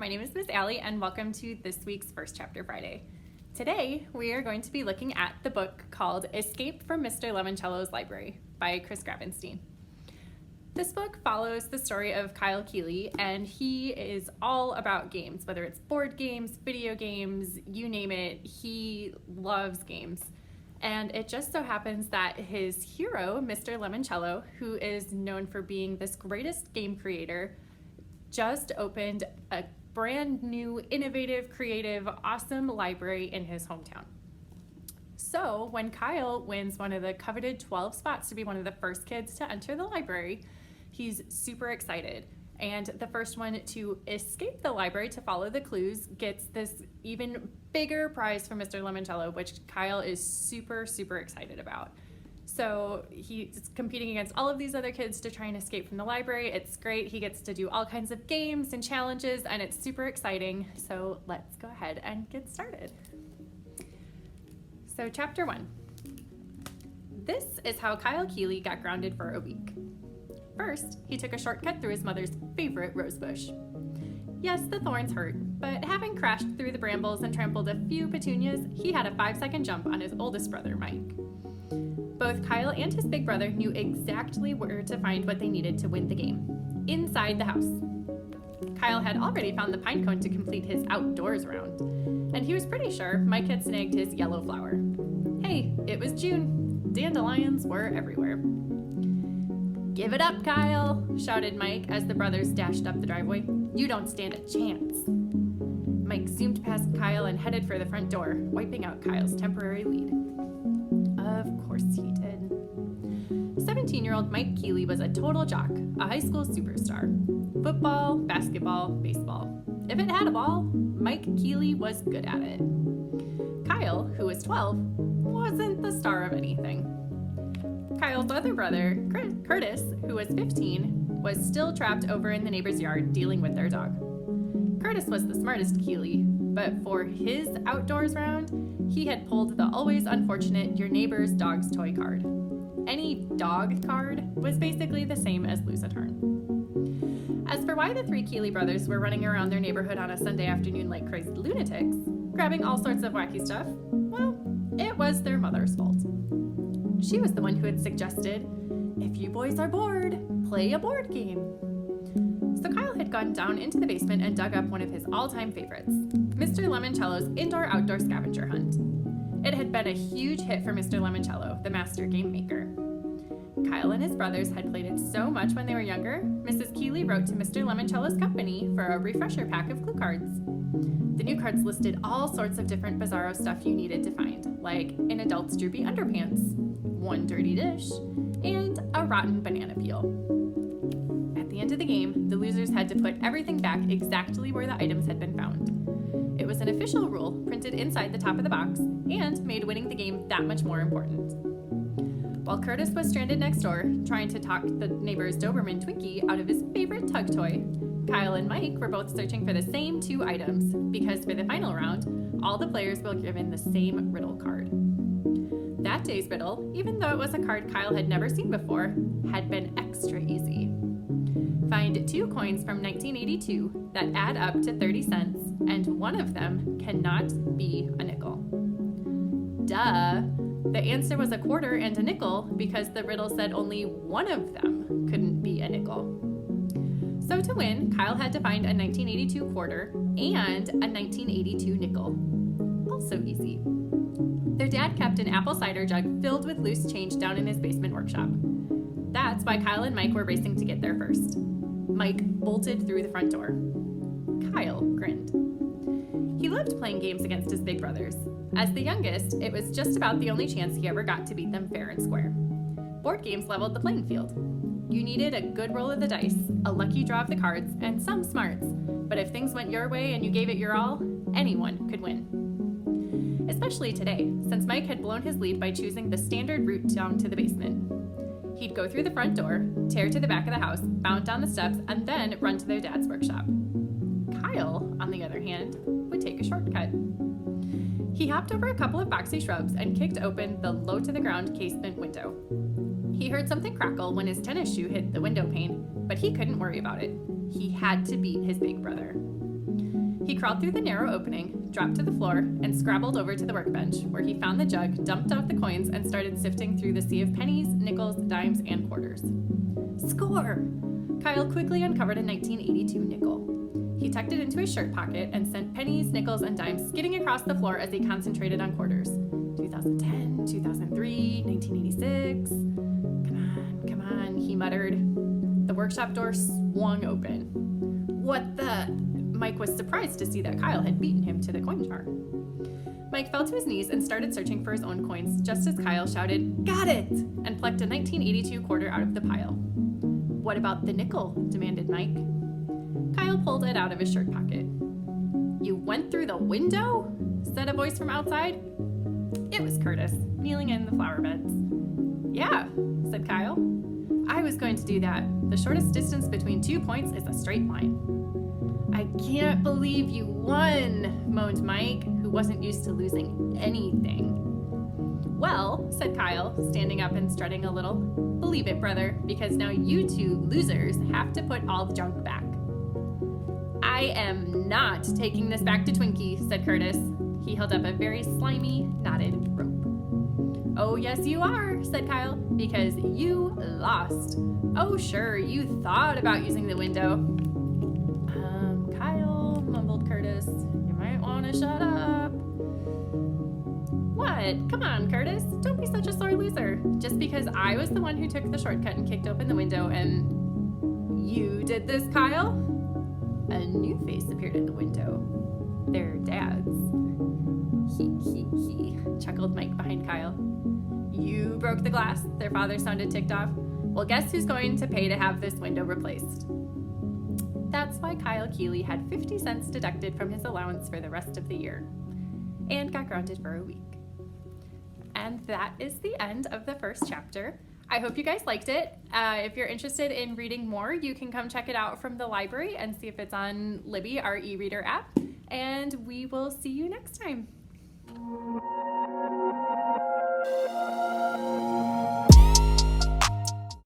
My name is Miss Allie, and welcome to this week's First Chapter Friday. Today, we are going to be looking at the book called Escape from Mr. Lemoncello's Library by Chris Grabenstein. This book follows the story of Kyle Keeley, and he is all about games, whether it's board games, video games, you name it, he loves games. And it just so happens that his hero, Mr. Lemoncello, who is known for being this greatest game creator, just opened a brand new, innovative, creative, awesome library in his hometown. So when Kyle wins one of the coveted 12 spots to be one of the first kids to enter the library, he's super excited. And the first one to escape the library to follow the clues gets this even bigger prize from Mr. Lemoncello, which Kyle is super, super excited about. So he's competing against all of these other kids to try and escape from the library. It's great. He gets to do all kinds of games and challenges, and it's super exciting. So let's go ahead and get started. So chapter 1. This is how Kyle Keeley got grounded for a week. First, he took a shortcut through his mother's favorite rose bush. Yes, the thorns hurt, but having crashed through the brambles and trampled a few petunias, he had a 5-second jump on his oldest brother, Mike. Both Kyle and his big brother knew exactly where to find what they needed to win the game, inside the house. Kyle had already found the pine cone to complete his outdoors round, and he was pretty sure Mike had snagged his yellow flower. Hey, it was June. Dandelions were everywhere. "Give it up, Kyle," shouted Mike as the brothers dashed up the driveway. "You don't stand a chance." Mike zoomed past Kyle and headed for the front door, wiping out Kyle's temporary lead. Of course he did. 17-year-old Mike Keeley was a total jock, a high school superstar. Football, basketball, baseball. If it had a ball, Mike Keeley was good at it. Kyle, who was 12, wasn't the star of anything. Kyle's other brother, Curtis, who was 15, was still trapped over in the neighbor's yard dealing with their dog. Curtis was the smartest Keeley, but for his outdoors round, he had pulled the always unfortunate your neighbor's dog's toy card. Any dog card was basically the same as lose a turn. As for why the three Keeley brothers were running around their neighborhood on a Sunday afternoon like crazy lunatics, grabbing all sorts of wacky stuff, well, it was their mother's fault. She was the one who had suggested, "If you boys are bored, play a board game." So Kyle had gone down into the basement and dug up one of his all-time favorites, Mr. Lemoncello's indoor-outdoor scavenger hunt. It had been a huge hit for Mr. Lemoncello, the master game maker. Kyle and his brothers had played it so much when they were younger, Mrs. Keeley wrote to Mr. Lemoncello's company for a refresher pack of clue cards. The new cards listed all sorts of different bizarro stuff you needed to find, like an adult's droopy underpants, one dirty dish, and a rotten banana peel. At the end of the game, the losers had to put everything back exactly where the items had been found. It was an official rule printed inside the top of the box and made winning the game that much more important. While Curtis was stranded next door, trying to talk the neighbor's Doberman Twinkie out of his favorite tug toy, Kyle and Mike were both searching for the same 2 items, because for the final round, all the players were given the same riddle card. That day's riddle, even though it was a card Kyle had never seen before, had been extra easy. Find 2 coins from 1982 that add up to 30 cents, and one of them cannot be a nickel. Duh! The answer was a quarter and a nickel because the riddle said only one of them couldn't be a nickel. So to win, Kyle had to find a 1982 quarter and a 1982 nickel. Also easy. Their dad kept an apple cider jug filled with loose change down in his basement workshop. That's why Kyle and Mike were racing to get there first. Mike bolted through the front door. Kyle grinned. He loved playing games against his big brothers. As the youngest, it was just about the only chance he ever got to beat them fair and square. Board games leveled the playing field. You needed a good roll of the dice, a lucky draw of the cards, and some smarts, but if things went your way and you gave it your all, anyone could win. Especially today, since Mike had blown his lead by choosing the standard route down to the basement. He'd go through the front door, tear to the back of the house, bound down the steps, and then run to their dad's workshop. Kyle, on the other hand, would take a shortcut. He hopped over a couple of boxy shrubs and kicked open the low-to-the-ground casement window. He heard something crackle when his tennis shoe hit the window pane, but he couldn't worry about it. He had to beat his big brother. He crawled through the narrow opening, dropped to the floor, and scrabbled over to the workbench, where he found the jug, dumped out the coins, and started sifting through the sea of pennies, nickels, dimes, and quarters. Score! Kyle quickly uncovered a 1982 nickel. He tucked it into his shirt pocket and sent pennies, nickels, and dimes skidding across the floor as he concentrated on quarters. 2010, 2003, 1986. Come on, he muttered. The workshop door swung open. What the? Mike was surprised to see that Kyle had beaten him to the coin jar. Mike fell to his knees and started searching for his own coins just as Kyle shouted, "Got it!" and plucked a 1982 quarter out of the pile. "What about the nickel?" demanded Mike. Kyle pulled it out of his shirt pocket. "You went through the window?" said a voice from outside. It was Curtis, kneeling in the flower beds. "Yeah," said Kyle. "I was going to do that. The shortest distance between 2 points is a straight line." "I can't believe you won," moaned Mike, who wasn't used to losing anything. "Well," said Kyle, standing up and strutting a little, "believe it, brother, because now you two losers have to put all the junk back." "I am not taking this back to Twinkie," said Curtis. He held up a very slimy, knotted rope. "Oh, yes, you are," said Kyle, "because you lost. Oh, sure, you thought about using the window." Kyle, mumbled Curtis, "you might want to shut up." "What? Come on, Curtis. Don't be such a sore loser. Just because I was the one who took the shortcut and kicked open the window and..." "You did this, Kyle?" A new face appeared in the window. Their dad's. He, chuckled Mike behind Kyle. "You broke the glass?" Their father sounded ticked off. "Well, guess who's going to pay to have this window replaced?" That's why Kyle Keeley had 50 cents deducted from his allowance for the rest of the year and got grounded for a week. And that is the end of the first chapter. I hope you guys liked it. If you're interested in reading more, you can come check it out from the library and see if it's on Libby, our e-reader app. And we will see you next time.